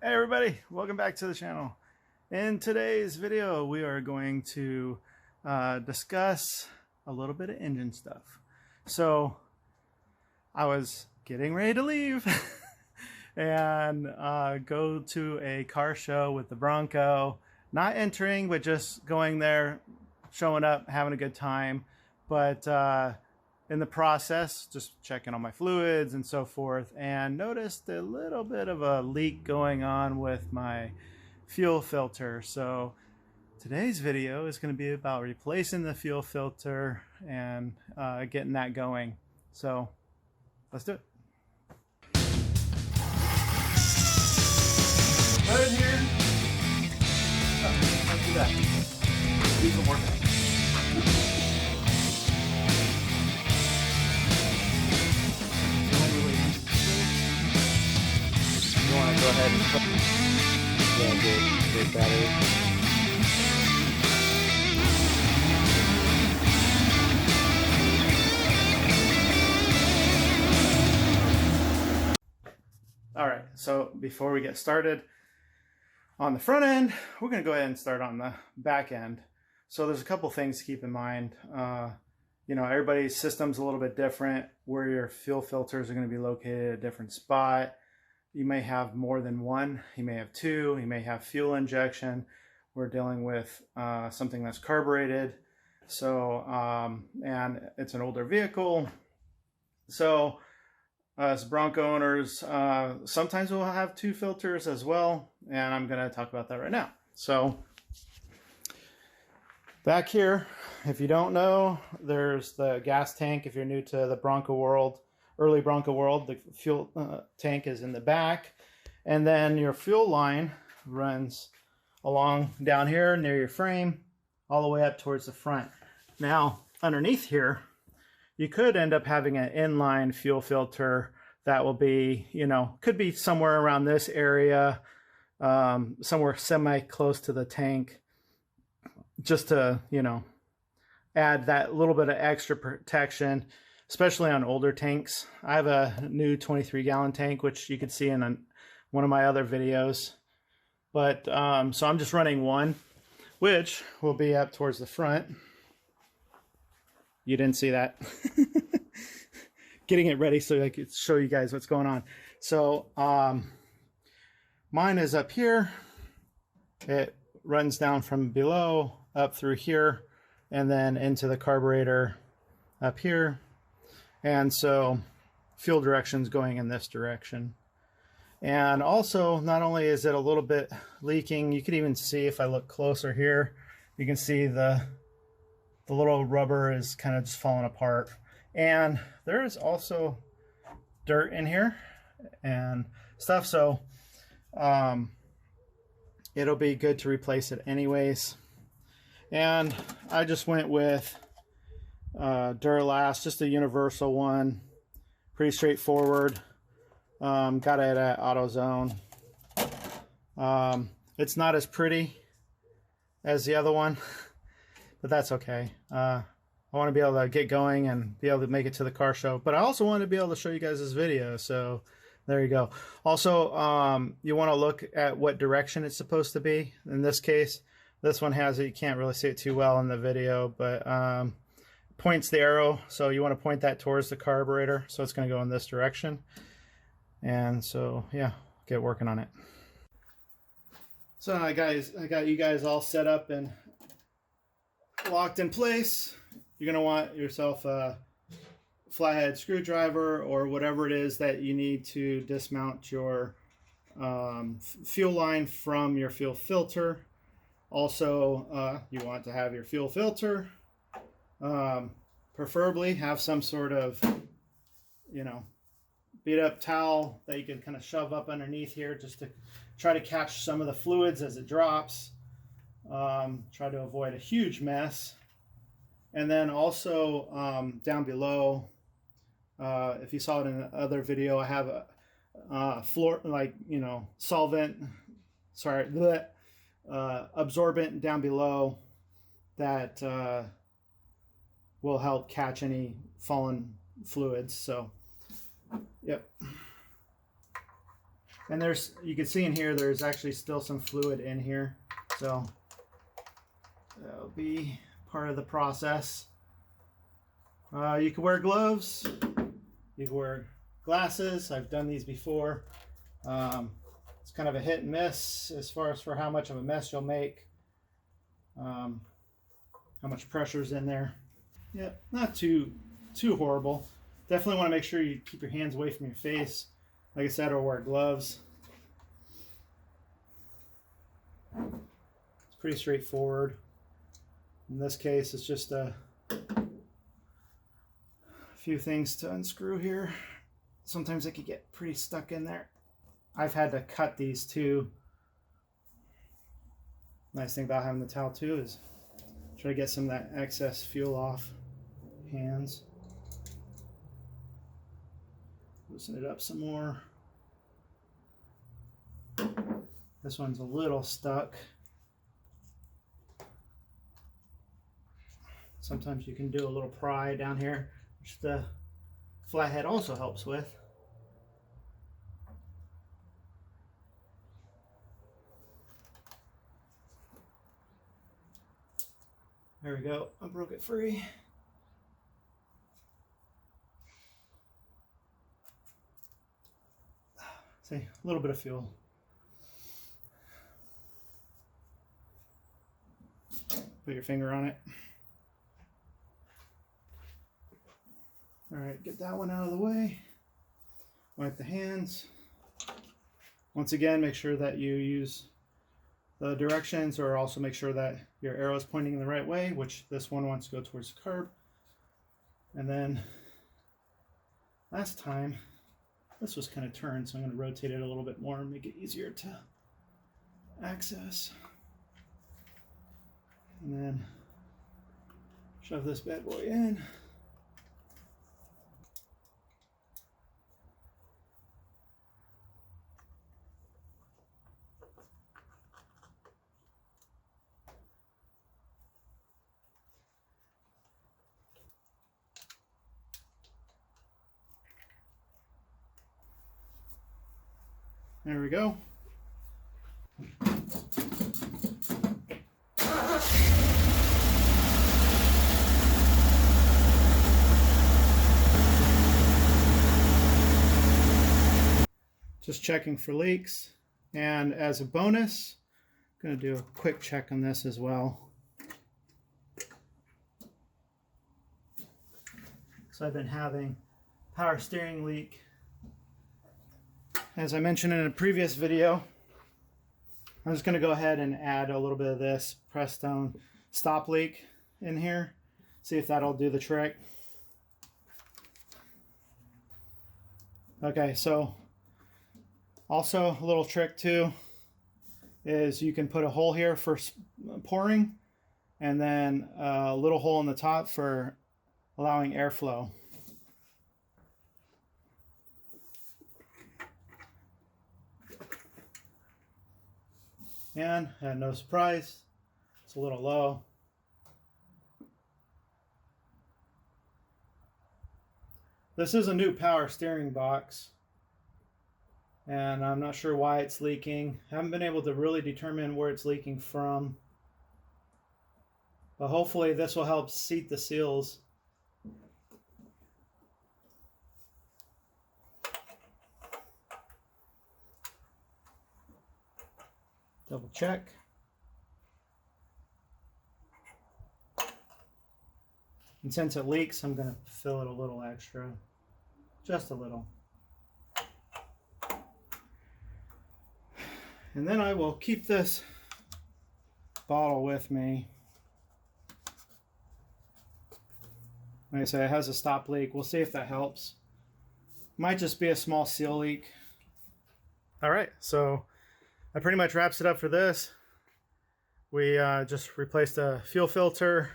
Hey everybody, welcome back to the channel. In today's video we are going to discuss a little bit of engine stuff. So I was getting ready to leave and go to a car show with the Bronco, not entering but just going there, showing up, having a good time, but in the process, just checking on my fluids and so forth, and noticed a little bit of a leak going on with my fuel filter. So today's video is going to be about replacing the fuel filter and getting that going. So let's do it. Right in here. Oh, let's do that. Do some work. Go ahead and put good battery. All right, so before we get started on the front end, we're going to go ahead and start on the back end. So there's a couple things to keep in mind. You know, everybody's system's a little bit different, where your fuel filters are going to be located at a different spot. You may have more than one, you may have two, you may have fuel injection. We're dealing with something that's carbureted. So, and it's an older vehicle. So as Bronco owners, sometimes we'll have two filters as well. And I'm going to talk about that right now. So back here, if you don't know, there's the gas tank. If you're new to the Bronco world, early Bronco world, the fuel tank is in the back, and then your fuel line runs along down here near your frame all the way up towards the front. Now underneath here you could end up having an inline fuel filter that will be, you know, could be somewhere around this area, somewhere semi close to the tank, just to, you know, add that little bit of extra protection, especially on older tanks. I have a new 23-gallon tank, which you could see in one of my other videos. But so I'm just running one, which will be up towards the front. You didn't see that. Getting it ready so I could show you guys what's going on. So mine is up here. It runs down from below up through here and then into the carburetor up here. And so fuel direction's going in this direction. And also, not only is it a little bit leaking, you could even see, if I look closer here, you can see the little rubber is kind of just falling apart. And there is also dirt in here and stuff, so it'll be good to replace it anyways. And I just went with Duralast, just a universal one, pretty straightforward. Got it at AutoZone. It's not as pretty as the other one, but that's okay. I want to be able to get going and be able to make it to the car show, but I also want to be able to show you guys this video, so there you go. Also, you want to look at what direction it's supposed to be. In this case, this one has it. You can't really see it too well in the video, but points the arrow, so you want to point that towards the carburetor, so it's going to go in this direction. And so yeah, get working on it. So I got you guys all set up and locked in place. You're going to want yourself a flathead screwdriver or whatever it is that you need to dismount your fuel line from your fuel filter. Also, you want to have your fuel filter, preferably have some sort of, you know, beat up towel that you can kind of shove up underneath here just to try to catch some of the fluids as it drops. Try to avoid a huge mess. And then also down below, if you saw it in the other video, I have a floor, like, you know, solvent, sorry, absorbent down below that will help catch any fallen fluids. So, yep. And there's, you can see in here, there's actually still some fluid in here. So that'll be part of the process. You can wear gloves. You can wear glasses. I've done these before. It's kind of a hit and miss as far as for how much of a mess you'll make. How much pressure's in there. Yeah, not too horrible. Definitely want to make sure you keep your hands away from your face. Like I said, or wear gloves. It's pretty straightforward. In this case, it's just a few things to unscrew here. Sometimes it can get pretty stuck in there. I've had to cut these too. Nice thing about having the towel too is try to get some of that excess fuel off hands. Loosen it up some more. This one's a little stuck. Sometimes you can do a little pry down here, which the flathead also helps with. There we go, I broke it free. See, a little bit of fuel. Put your finger on it. All right, get that one out of the way. Wipe the hands. Once again, make sure that you use the directions, or also make sure that your arrow is pointing in the right way, which this one wants to go towards the curb. And then last time, this was kind of turned, so I'm going to rotate it a little bit more and make it easier to access. And then shove this bad boy in. There we go. Just checking for leaks. And as a bonus, I'm going to do a quick check on this as well. So I've been having power steering leak. As I mentioned in a previous video, I'm just going to go ahead and add a little bit of this Prestone stop leak in here. See if that'll do the trick. Okay, so also a little trick too is you can put a hole here for pouring, and then a little hole in the top for allowing airflow. And no surprise, it's a little low. This is a new power steering box, and I'm not sure why it's leaking. Haven't been able to really determine where it's leaking from, but hopefully this will help seat the seals. Double check. And since it leaks, I'm going to fill it a little extra. Just a little. And then I will keep this bottle with me. Like I said, it has a stop leak. We'll see if that helps. Might just be a small seal leak. All right, so that pretty much wraps it up for this. We just replaced a fuel filter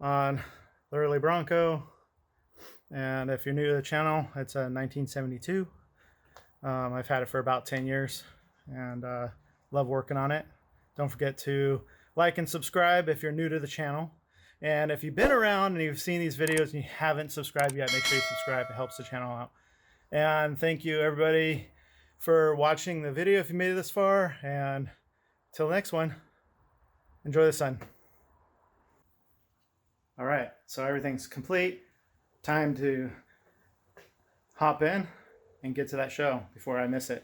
on the Early Bronco. And if you're new to the channel, it's a 1972. I've had it for about 10 years and love working on it. Don't forget to like and subscribe if you're new to the channel. And if you've been around and you've seen these videos and you haven't subscribed yet, make sure you subscribe. It helps the channel out. And thank you everybody for watching the video if you made it this far, and till the next one, enjoy the sun. All right, so everything's complete. Time to hop in and get to that show before I miss it.